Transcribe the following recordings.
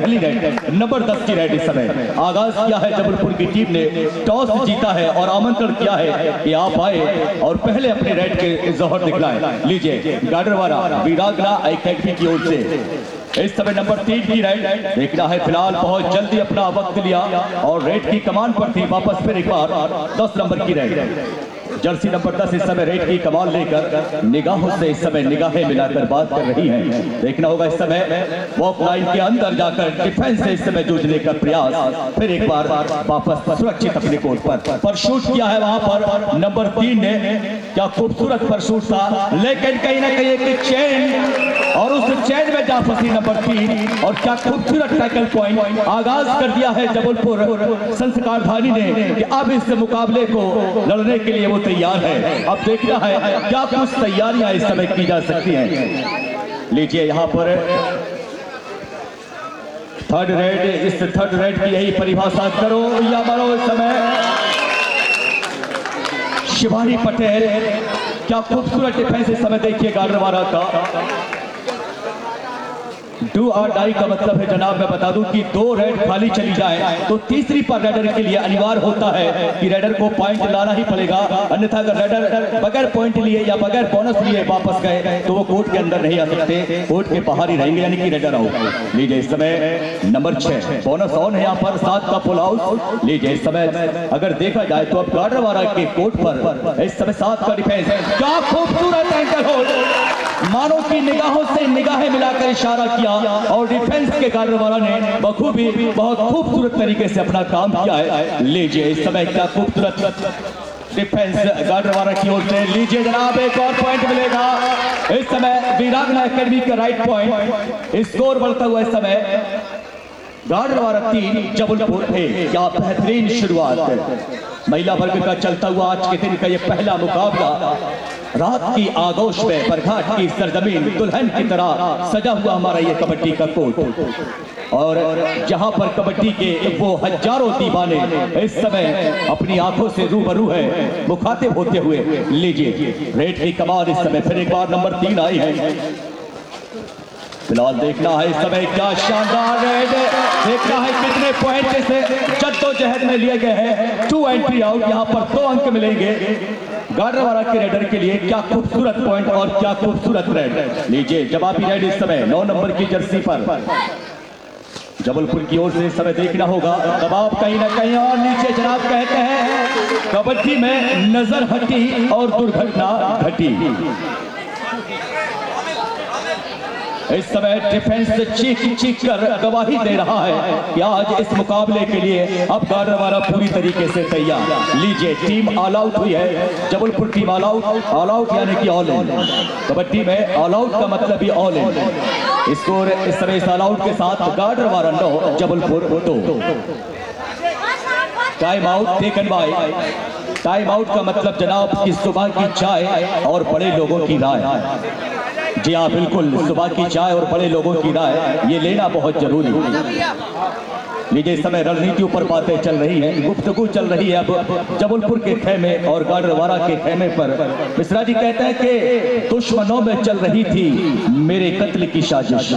पहली red number 10 की red इस समय आगाज किया है। जबलपुर की टीम ने टॉस जीता है और आमंत्रण किया है कि आप आए और पहले अपने रेड के जौहर दिखलाएं। लीजिए गाडरवारा वीरांगना एकेडमी की ओर से इस समय नंबर 3 की रेड देखना है। फिलहाल बहुत जल्दी अपना वक्त लिया और रेड की कमान पर थी। वापस फिर एक बार 10 नंबर की रेड जर्सी नंबर 10 इस समय रेड की कमान लेकर निगाहों से इस समय निगाहें मिलाकर बात कर रही हैं। देखना होगा इस समय वॉक लाइन के अंदर जाकर डिफेंस से इस समय जूझने का प्रयास। फिर एक बार वापस सुरक्षित अपने कोर्ट पर शूट किया है। वहां पर नंबर 3 ने क्या खूबसूरत पर शूट था, लेकिन कहीं ना कहीं एक चेन और उस चेन में जा फंसी नंबर 3 और क्या खूबसूरत टैकल पॉइंट आगाज कर दिया है जबलपुर संस्कारधानी ने कि अब इस मुकाबले को लड़ने के लिए वो तैयार है। अब देखना है क्या कुछ तैयारियां इस समय की जा सकती हैं। लीजिए यहां पर थर्ड रेड, इस थर्ड रेड की यही परिभाषा करो या मरो। इस समय शिवानी पटेल क्या खूबसूरत डिफेंस इस समय देखिए गाडरवारा का। डू और डाई का मतलब है जनाब मैं बता दूं कि 2 रेड खाली चली जाए तो तीसरी पर रेडर के लिए अनिवार्य होता है कि रेडर को पॉइंट लाना ही पड़ेगा। अन्यथा अगर रेडर बगैर पॉइंट लिए या बगैर बोनस लिए वापस गए तो वो कोर्ट के अंदर नहीं आ सकते, कोर्ट के बाहर ही रहेंगे, यानी कि रेडर आउट। लीजिए इस समय नंबर 6 बोनस ऑन है यहाँ पर 7 का फुल हाउस। लीजिए इस समय अगर देखा जाए तो अब गाडरवारा के कोर्ट पर इस समय 7 का डिफेंस है। क्या खूबसूरत एंकर होल्ड, मानो की निगाहों से निगाहें मिलाकर इशारा किया और डिफेंस के गाडरवारा ने बखूबी बहुत खूबसूरत तरीके से अपना काम किया है। लीजिए इस समय क्या खूबसूरत डिफेंस गाडरवारा की ओर से। लीजिए जनाब एक और पॉइंट मिलेगा इस समय वीरांगना एकेडमी का राइट पॉइंट। स्कोर बढ़ता हुआ इस समय गाडरवारा 3 जबलपुर 1। क्या बेहतरीन शुरुआत महिला वर्ग का चलता हुआ आज के दिन का ये पहला मुकाबला। रात की आगोश में बरघाट की सरजमीन दुल्हन की तरह सजा हुआ हमारा ये कबड्डी का कोर्ट और जहां पर कबड्डी के वो हजारों दीवाने इस समय अपनी आंखों से रूबरू है मुखातिब होते हुए। लीजिए रेड की कमान इस समय फिर एक बार नंबर 3 आई है। फिलहाल देखना है इस समय क्या शानदार रेड, देखना है कितने पॉइंट से जद्दोजहद में लिए गए हैं। 2 एंट्री आउट, यहाँ पर 2 अंक मिलेंगे गाडरवारा के रेडर के लिए। क्या खूबसूरत पॉइंट और क्या खूबसूरत रेड। लीजिए जवाबी रेड इस समय 9 नंबर की जर्सी पर जबलपुर की ओर से इस समय देखना होगा दबाव कहीं ना कहीं और नीचे। जनाब कहते हैं कबड्डी में नजर हटी और दुर्घटना घटी। इस समय डिफेंस चीख कर गवाही दे रहा है कि आज इस मुकाबले के लिए अब गाडरवारा पूरी तरीके से तैयार। लीजिए टीम ऑल आउट हुई है, जबलपुर टीम ऑल आउट यानी कि ऑल इन। कबड्डी में ऑल आउट का मतलब ही ऑल इन। स्कोर इस समय इस ऑल आउट के साथ Gadarwara 9 Jabalpur 2। Time out taken by. Time out का मतलब जनाब कि सुबह की चाय और बड़े लोगों की राय। जी हाँ बिल्कुल, सुबह की चाय और बड़े लोगों की राय ये लेना बहुत जरूरी है। लीजिए इस समय रणनीति ऊपर बातें चल रही हैं, गुफ्तगू चल रही है अब जबलपुर के खेमे और गाडरवारा के खेमे पर। मिश्रा जी कहते हैं कि दुश्मनों में चल रही थी मेरे कत्ल की साजिश,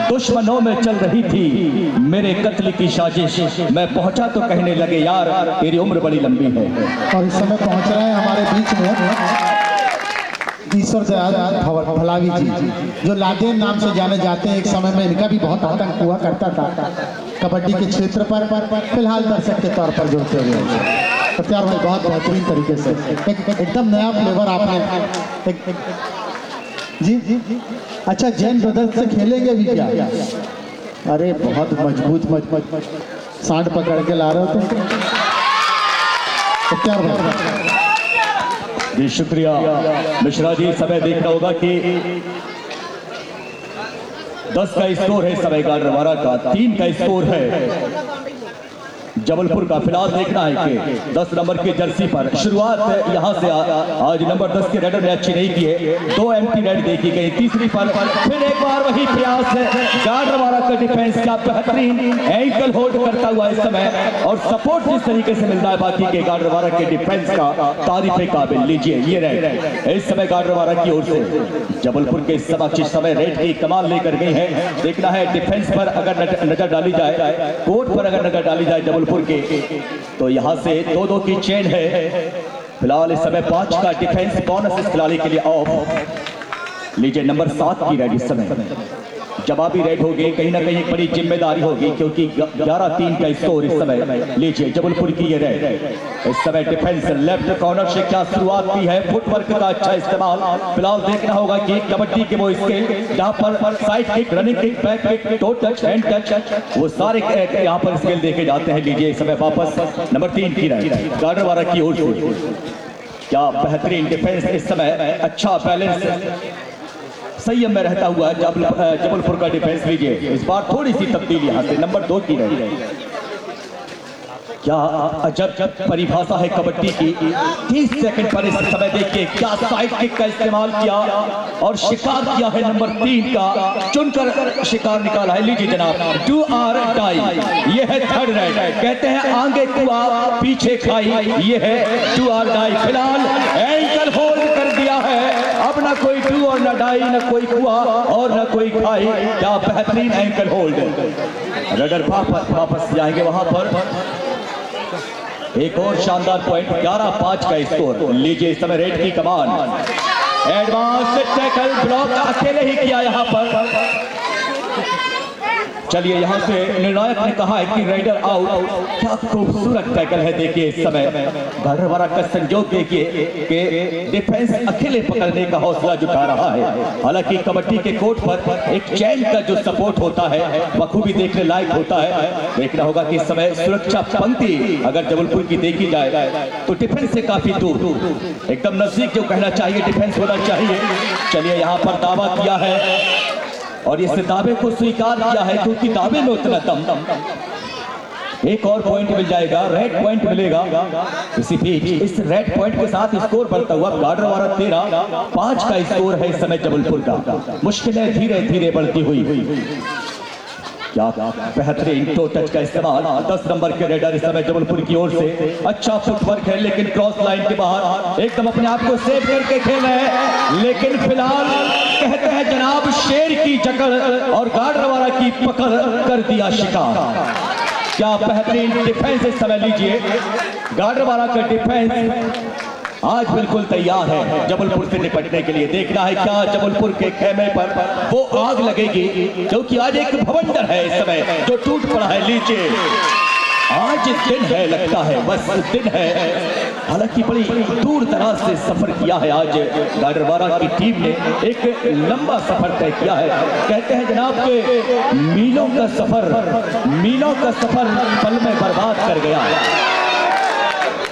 दुश्मनों में चल रही थी मेरे कत्ल की साजिश। मैं पहुंचा तो कहने लगे यार तेरी उम्र बड़ी लंबी है। और इस समय पहुंच रहे हैं हमारे बीच में ईश्वर दयाल भलावी जी, जो लादेन नाम से जाने जाते हैं। एक समय में इनका भी बहुत आतंक हुआ करता था कबड्डी के क्षेत्र पर। फिलहाल दर्शक के तौर पर जुड़ते हुए सत्यार भाई बहुत बेहतरीन तरीके से एकदम नया फ्लेवर आपने जी। अच्छा जैन ब्रदर्स से खेलेंगे भी क्या? अरे बहुत मजबूत सांड पकड़ के ला रहे हो तुम सत्यार भाई। जी शुक्रिया मिश्रा जी। समय देखना होगा कि 10 का स्कोर है समय गाडरवारा का, 3 का स्कोर है जबलपुर का फिलहाल देखना है कि 10 नंबर की जर्सी पर शुरुआत यहां से आज नंबर 10 के रेडर ने अच्छी नहीं की है, 2 एम्प्टी रेड देखी गई। तीसरी पर फिर एक बार वही प्रयास है, गाडरवारा का डिफेंस क्या बेहतरीन एंकल होल्ड करता हुआ इस समय और सपोर्ट जिस तरीके से मिल रहा है बाकी के गाडरवारा के डिफेंस का तारीफ काबिल। लीजिए ये रेड इस समय गाडरवारा की ओर से जबलपुर के समक्ष इस समय रेड की कमाल लेकर गई है। देखना है डिफेंस पर अगर नजर डाली जाए, कोर्ट पर अगर नजर डाली जाए जबलपुर के, तो यहां से 2-2 की चेन है। फिलहाल इस समय 5 का डिफेंस बोनस इस खिलाड़ी के लिए ऑफ। लीजिए नंबर 7 की रेड इस समय जवाबी रेड होगी, कहीं ना कहीं एक बड़ी जिम्मेदारी होगी क्योंकि 11-3 का स्कोर इस समय। लीजिए जबलपुर की ये रेड इस समय डिफेंस लेफ्ट कॉर्नर से क्या शुरुआत की है, फुटवर्क का अच्छा इस्तेमाल। फिलहाल देखना होगा कि कबड्डी के वो स्किल जहां पर side kick, running kick, back kick, to touch, hand touch, वो सारे यहां पर स्किल देखे जाते हैं। लीजिए इस समय वापस नंबर 3 की रेड गाडरवारा की ओर से क्या बेहतरीन डिफेंस इस समय, अच्छा बैलेंस संयम में रहता हुआ जबलपुर का डिफेंस। लीजिए इस बार थोड़ी सी तब्दीली यहां से नंबर 2 की रही है। क्या अजब परिभाषा है कबड्डी की। 30 सेकंड पर इस समय देखिए क्या साइड किक का इस्तेमाल किया और शिकार किया है नंबर 3 का, चुनकर शिकार निकाला है। लीजिए जनाब डू और डाई, ये है थर्ड रेड। कहते हैं आगे कुआ पीछे खाई, ये है डू और डाई। फिलहाल एंकल होल्ड कर दिया है, अब ना कोई डू और ना डाई, ना कोई कुआ और ना कोई खाई। क्या बेहतरीन एंकल होल्ड। रेडर वापस जाएंगे वहां पर। एक और शानदार पॉइंट, 11-5 का स्कोर। लीजिए इस समय रेड की कमान, एडवांस टैकल ब्लॉक अकेले ही किया यहां पर। चलिए यहां से निर्णायक ने कहा है कि राइडर आउट। क्या खूबसूरत टैकल है, देखिए इस समय गाडरवारा का संजोग देखिए कि डिफेंस अकेले पकड़ने का हौसला जुटा रहा है। हालांकि कबड्डी के कोर्ट पर एक चैन का जो सपोर्ट होता है बखूबी देखने लायक होता है। देखना होगा कि इस समय सुरक्षा पंक्ति अगर जबलपुर की देखी जाए तो डिफेंस से काफी दूर, एकदम नजदीक जो कहना चाहिए डिफेंस होना चाहिए। चलिए यहाँ पर दावा किया है और इस दावे को स्वीकार किया है क्योंकि दावे में उतना दम। एक और पॉइंट मिल जाएगा, रेड पॉइंट मिलेगा इसी बीच। इस रेड पॉइंट के साथ स्कोर बढ़ता हुआ गाडरवारा 13-5 का स्कोर है इस समय जबलपुर का। मुश्किलें धीरे धीरे बढ़ती हुई। क्या बेहतरीन टो टच का इस्तेमाल। 10 नंबर के रेडर इस समय जबलपुर की ओर से अच्छा फुटवर्क है, लेकिन क्रॉस लाइन के बाहर एकदम अपने आप को सेव करके खेल रहे हैं। लेकिन फिलहाल कहते हैं जनाब शेर की जकड़ और गाडरवारा की पकड़ कर दिया शिकार। क्या बेहतरीन डिफेंस इस समय। लीजिए गाडरवारा का डिफेंस आज बिल्कुल तैयार है जबलपुर से निपटने के लिए। देखना है क्या जबलपुर के खेमे पर वो आग लगेगी, क्योंकि आज एक भवंडर है इस समय जो टूट पड़ा है। लीजिए आज दिन है, लगता है बस दिन है। हालांकि बड़ी दूर दराज से सफर किया है आज गाडरवारा की टीम ने, एक लंबा सफर तय किया है। कहते हैं जनाब के मीलों का सफर पल में बर्बाद कर गया।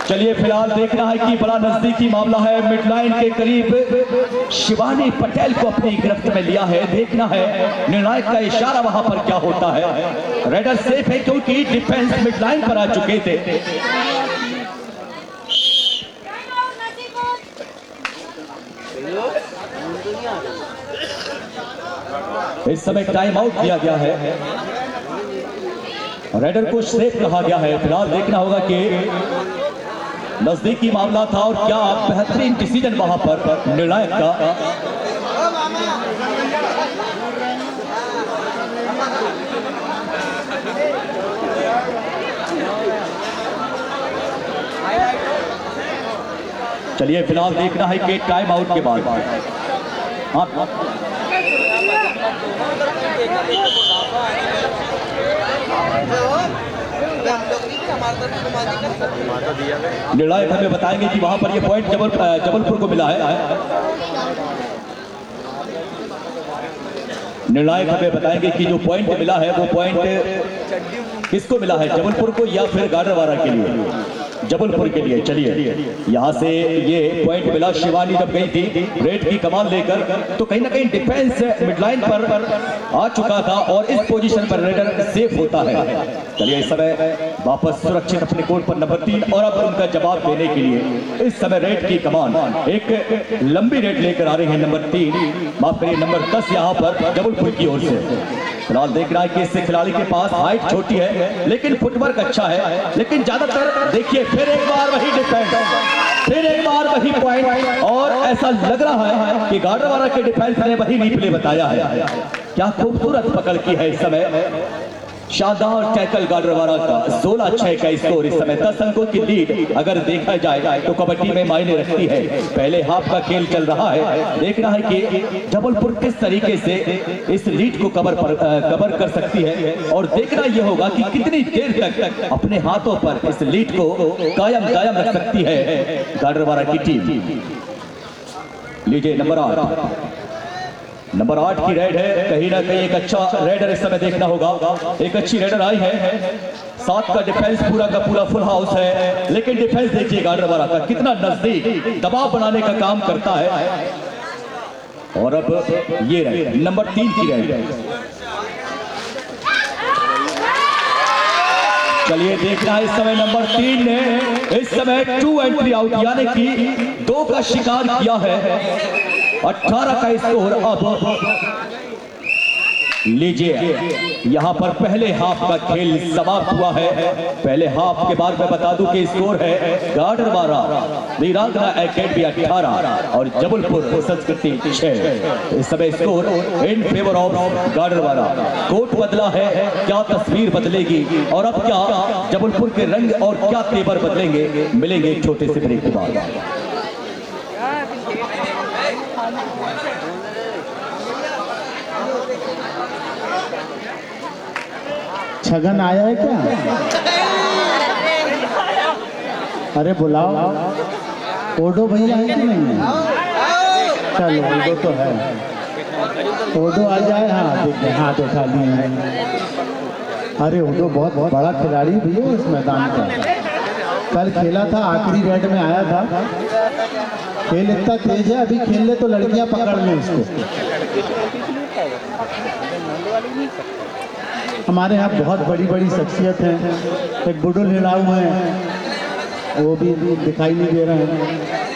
चलिए फिलहाल देखना है कि बड़ा नजदीकी मामला है, मिडलाइन के करीब शिवानी पटेल को अपनी गिरफ्त में लिया है। देखना है निर्णायक का इशारा वहां पर क्या होता है। रेडर सेफ है क्योंकि डिफेंस मिडलाइन पर आ चुके थे। इस समय टाइम आउट दिया गया है, रेडर को सेफ कहा गया है। फिलहाल देखना होगा कि नजदीकी मामला था और क्या बेहतरीन डिसीजन वहां पर निर्णायक का। चलिए फिलहाल देखना है कि टाइम आउट के बाद निर्णायक हमें बताएंगे कि वहां पर ये पॉइंट जबलपुर को मिला है। निर्णायक हमें बताएंगे कि जो पॉइंट मिला है वो पॉइंट किसको मिला है, जबलपुर को या फिर गाडरवारा के लिए। जबलपुर के लिए। चलिए यहाँ से ये पॉइंट मिला, शिवानी जब गई थी रेड की कमान लेकर तो कहीं ना कहीं डिफेंस मिडलाइन पर आ चुका था और इस पोजीशन पर रेडर सेफ होता है। चलिए इस समय वापस सुरक्षित अपने कोर्ट पर नंबर 3 और अब उनका जवाब देने के लिए इस समय रेड की कमान एक लंबी रेड लेकर आ रही है नंबर 3, माफ करिए नंबर 10 यहाँ पर जबलपुर की ओर से। फिलहाल देख रहा है कि इस खिलाड़ी के पास हाइट छोटी है लेकिन फुटवर्क अच्छा है, लेकिन ज्यादातर देखिए फिर एक बार वही डिफेंस, फिर एक बार वही पॉइंट और ऐसा लग रहा है कि गाडरवारा के डिफेंस ने वही रिप्ले बताया है। क्या खूबसूरत पकड़ की है इस समय, शानदार टैकल गाडरवारा का। 16-6 का स्कोर इस समय, 10 अंकों की लीड अगर देखा जाए तो कबड्डी में मायने रखती है। पहले हाफ का खेल चल रहा है, देखना है कि जबलपुर किस तरीके से इस लीड को कवर कर सकती है और देखना यह होगा कि कितनी देर तक अपने हाथों पर इस लीड को कायम रख सकती है गाडरवारा की टीम। लीजिए नंबर 8 की रेड है, कहीं ना कहीं एक अच्छा रेडर इस समय देखना होगा, एक अच्छी रेडर आई है। 7 का डिफेंस पूरा का पूरा फुल हाउस है, लेकिन डिफेंस देखिए गाडरवारा का कितना नजदीक दबाव बनाने का काम करता है। और अब ये रेड नंबर 3 की रेड है। चलिए देखना है इस समय नंबर 3 ने इस समय 2 एंट्री आउट यानी कि 2 का शिकार किया है। 18 का स्कोर। अब लीजिए यहां पर पहले हाफ का खेल समाप्त हुआ है। पहले हाफ के बाद मैं बता दूं कि स्कोर है गाडरवारा वीरांगना एकेडमी 18 और जबलपुर संस्कृति 6। इस समय score in favour of Gadarwara. Court बदला है, क्या तस्वीर बदलेगी और अब क्या जबलपुर के रंग और क्या तेवर बदलेंगे, मिलेंगे एक छोटे से ब्रेक के बाद। छगन आया है क्या? अरे बुलाओ, ओडो भैया है कि नहीं? चलो ओडो तो है, ओडो आ जाए। हाँ देखिए, हाँ देखा लिए हैं। अरे ओडो बहुत बड़ा खिलाड़ी भैया इस मैदान का, कल खेला था, आखिरी रेड में आया था। खेल इतना तेज है, अभी खेल ले तो लड़कियां पकड़ लें इसको। हमारे यहाँ बहुत बड़ी शख्सियत हैं, एक बुडुल हिलाऊ हैं, वो भी दिखाई नहीं दे रहे हैं।